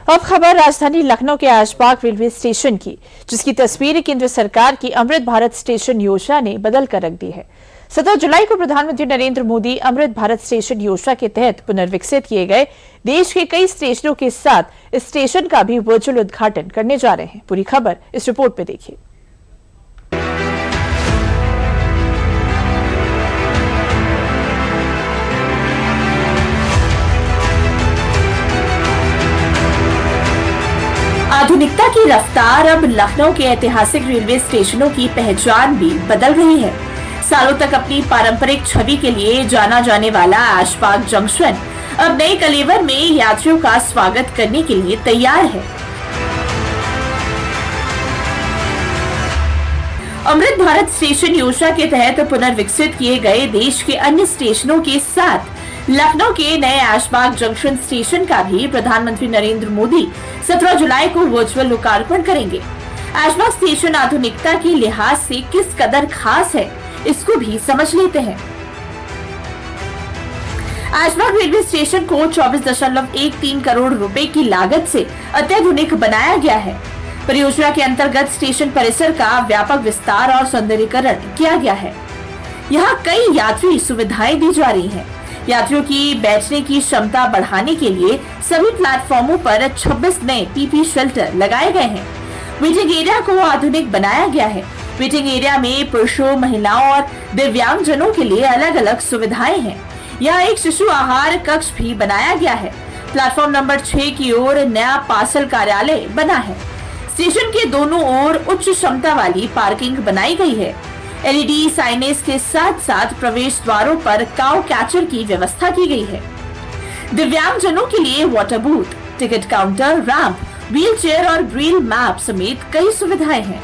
अब खबर राजधानी लखनऊ के ऐशबाग रेलवे स्टेशन की, जिसकी तस्वीर केंद्र सरकार की अमृत भारत स्टेशन योजना ने बदल कर रख दी है। 17 जुलाई को प्रधानमंत्री नरेंद्र मोदी अमृत भारत स्टेशन योजना के तहत पुनर्विकसित किए गए देश के कई स्टेशनों के साथ इस स्टेशन का भी वर्चुअल उद्घाटन करने जा रहे हैं। पूरी खबर इस रिपोर्ट में देखिए। आधुनिकता की रफ्तार अब लखनऊ के ऐतिहासिक रेलवे स्टेशनों की पहचान भी बदल रही है। सालों तक अपनी पारंपरिक छवि के लिए जाना जाने वाला ऐशबाग जंक्शन अब नए कलेवर में यात्रियों का स्वागत करने के लिए तैयार है। अमृत भारत स्टेशन योजना के तहत पुनर्विकसित किए गए देश के अन्य स्टेशनों के साथ लखनऊ के नए ऐशबाग जंक्शन स्टेशन का भी प्रधानमंत्री नरेंद्र मोदी 17 जुलाई को वर्चुअल लोकार्पण करेंगे। ऐशबाग स्टेशन आधुनिकता के लिहाज से किस कदर खास है, इसको भी समझ लेते हैं। ऐशबाग रेलवे स्टेशन को 24.13 करोड़ रुपए की लागत से अत्याधुनिक बनाया गया है। परियोजना के अंतर्गत स्टेशन परिसर का व्यापक विस्तार और सौंदर्यीकरण किया गया है। यहाँ कई यात्री सुविधाएं दी जा रही हैं। यात्रियों की बैठने की क्षमता बढ़ाने के लिए सभी प्लेटफॉर्मों पर 26 नए पीपी शेल्टर लगाए गए हैं। वेटिंग एरिया को आधुनिक बनाया गया है। वेटिंग एरिया में पुरुषों, महिलाओं और दिव्यांगजनों के लिए अलग अलग सुविधाएं हैं। यहाँ एक शिशु आहार कक्ष भी बनाया गया है। प्लेटफॉर्म नंबर 6 की ओर नया पार्सल कार्यालय बना है। स्टेशन के दोनों ओर उच्च क्षमता वाली पार्किंग बनाई गई है। एलईडी साइनेज के साथ साथ प्रवेश द्वारों पर काउ कैचर की व्यवस्था की गई है। दिव्यांगजनों के लिए water booth, ticket counter, ramp, wheel chair और ब्रेल मैप समेत कई सुविधाएं हैं।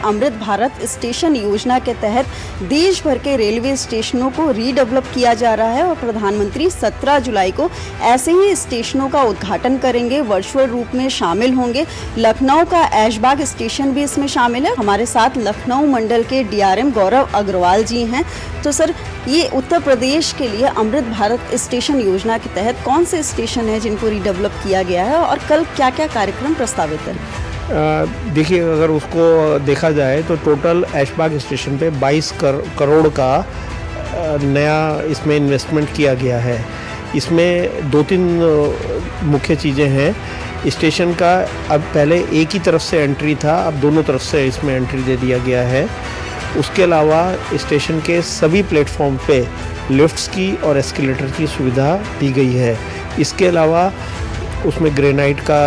अमृत भारत स्टेशन योजना के तहत देश भर के रेलवे स्टेशनों को रीडेवलप किया जा रहा है और प्रधानमंत्री 17 जुलाई को ऐसे ही स्टेशनों का उद्घाटन करेंगे, वर्चुअल रूप में शामिल होंगे। लखनऊ का ऐशबाग स्टेशन भी इसमें शामिल है। हमारे साथ लखनऊ मंडल के डीआरएम गौरव अग्रवाल जी हैं। तो सर, ये उत्तर प्रदेश के लिए अमृत भारत स्टेशन योजना के तहत कौन से स्टेशन है जिनको रीडेवलप किया गया है और कल क्या क्या कार्यक्रम प्रस्तावित है? देखिए, अगर उसको देखा जाए तो टोटल ऐशबाग स्टेशन पे 22 करोड़ का नया इसमें इन्वेस्टमेंट किया गया है। इसमें 2-3 मुख्य चीज़ें हैं। स्टेशन का अब पहले एक ही तरफ से एंट्री था, अब दोनों तरफ से इसमें एंट्री दे दिया गया है। उसके अलावा स्टेशन के सभी प्लेटफॉर्म पे लिफ्ट्स की और एस्केलेटर की सुविधा दी गई है। इसके अलावा उसमें ग्रेनाइट का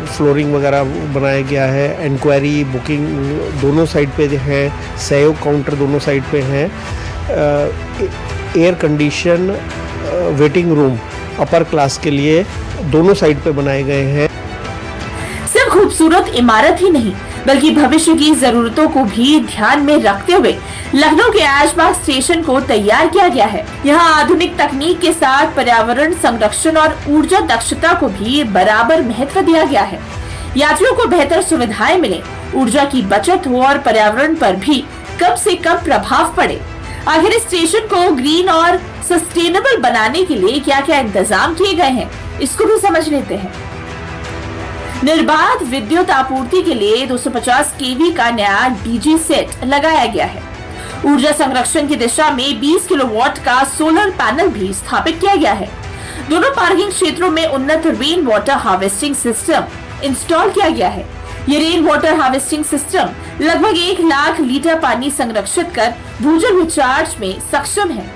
फ्लोरिंग वगैरह बनाया गया है। इंक्वायरी, बुकिंग दोनों साइड पे है। सहयोग काउंटर दोनों साइड पे हैं। Air condition waiting room upper class के लिए दोनों साइड पे बनाए गए हैं। सिर्फ खूबसूरत इमारत ही नहीं, बल्कि भविष्य की जरूरतों को भी ध्यान में रखते हुए लखनऊ के ऐशबाग स्टेशन को तैयार किया गया है। यहाँ आधुनिक तकनीक के साथ पर्यावरण संरक्षण और ऊर्जा दक्षता को भी बराबर महत्व दिया गया है। यात्रियों को बेहतर सुविधाएं मिले, ऊर्जा की बचत हो और पर्यावरण पर भी कम से कम प्रभाव पड़े। आखिर इस स्टेशन को ग्रीन और सस्टेनेबल बनाने के लिए क्या क्या इंतजाम किए गए हैं, इसको भी समझ लेते हैं। निर्बाध विद्युत आपूर्ति के लिए 250 केवी का नया डीजी सेट लगाया गया है। ऊर्जा संरक्षण की दिशा में 20 किलोवाट का सोलर पैनल भी स्थापित किया गया है। दोनों पार्किंग क्षेत्रों में उन्नत rain water harvesting system install किया गया है। ये रेन वाटर हार्वेस्टिंग सिस्टम लगभग 1 लाख लीटर पानी संरक्षित कर भूजल रिचार्ज में सक्षम है।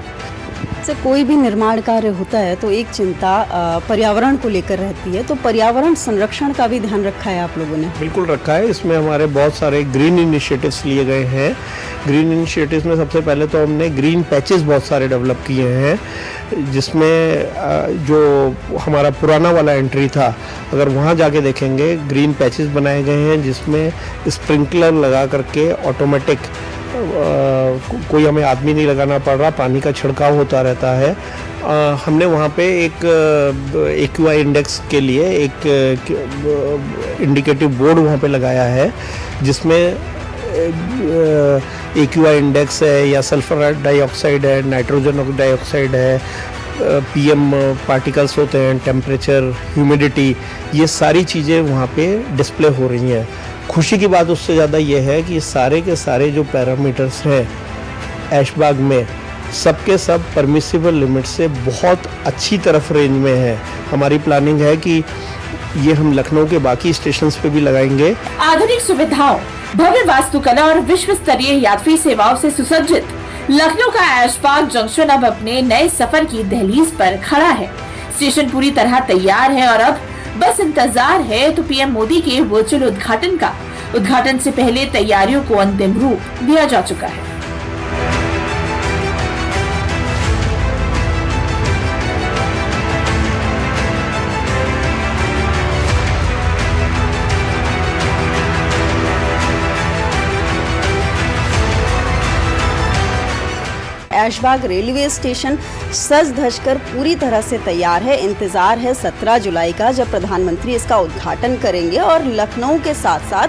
से कोई भी निर्माण कार्य होता है तो एक चिंता पर्यावरण को लेकर रहती है, तो पर्यावरण संरक्षण का भी ध्यान रखा है आप लोगों ने? बिल्कुल रखा है। इसमें हमारे बहुत सारे ग्रीन इनिशिएटिव्स लिए गए हैं। ग्रीन इनिशिएटिव्स में सबसे पहले तो हमने ग्रीन पैचेस बहुत सारे डेवलप किए हैं, जिसमें जो हमारा पुराना वाला एंट्री था, अगर वहाँ जाके देखेंगे ग्रीन पैचेस बनाए गए हैं, जिसमें स्प्रिंकलर लगा करके ऑटोमेटिक कोई हमें आदमी नहीं लगाना पड़ रहा, पानी का छिड़काव होता रहता है। हमने वहाँ पे एक AQI इंडेक्स के लिए एक इंडिकेटिव बोर्ड वहाँ पे लगाया है, जिसमें AQI इंडेक्स है या सल्फर डाइऑक्साइड है, नाइट्रोजन डाइऑक्साइड है, पीएम पार्टिकल्स होते हैं, टेम्परेचर, ह्यूमिडिटी, ये सारी चीज़ें वहाँ पे डिस्प्ले हो रही हैं। खुशी की बात उससे ज़्यादा ये है कि सारे के सारे जो पैरामीटर्स हैं ऐशबाग में, सबके सब परमिसिबल लिमिट से बहुत अच्छी तरफ रेंज में है। हमारी प्लानिंग है कि ये हम लखनऊ के बाकी स्टेशंस पे भी लगाएंगे। आधुनिक सुविधाओं, भव्य वास्तुकला और विश्व स्तरीय यात्री सेवाओं से सुसज्जित लखनऊ का ऐशबाग जंक्शन अब अपने नए सफर की दहलीज पर खड़ा है। स्टेशन पूरी तरह तैयार है और अब बस इंतजार है तो पीएम मोदी के वर्चुअल उद्घाटन का। उद्घाटन से पहले तैयारियों को अंतिम रूप दिया जा चुका है। ऐशबाग रेलवे स्टेशन सज धज कर पूरी तरह से तैयार है। इंतजार है 17 जुलाई का, जब प्रधानमंत्री इसका उद्घाटन करेंगे और लखनऊ के साथ साथ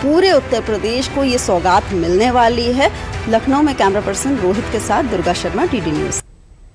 पूरे उत्तर प्रदेश को ये सौगात मिलने वाली है। लखनऊ में कैमरा पर्सन रोहित के साथ दुर्गा शर्मा, टीडी न्यूज़।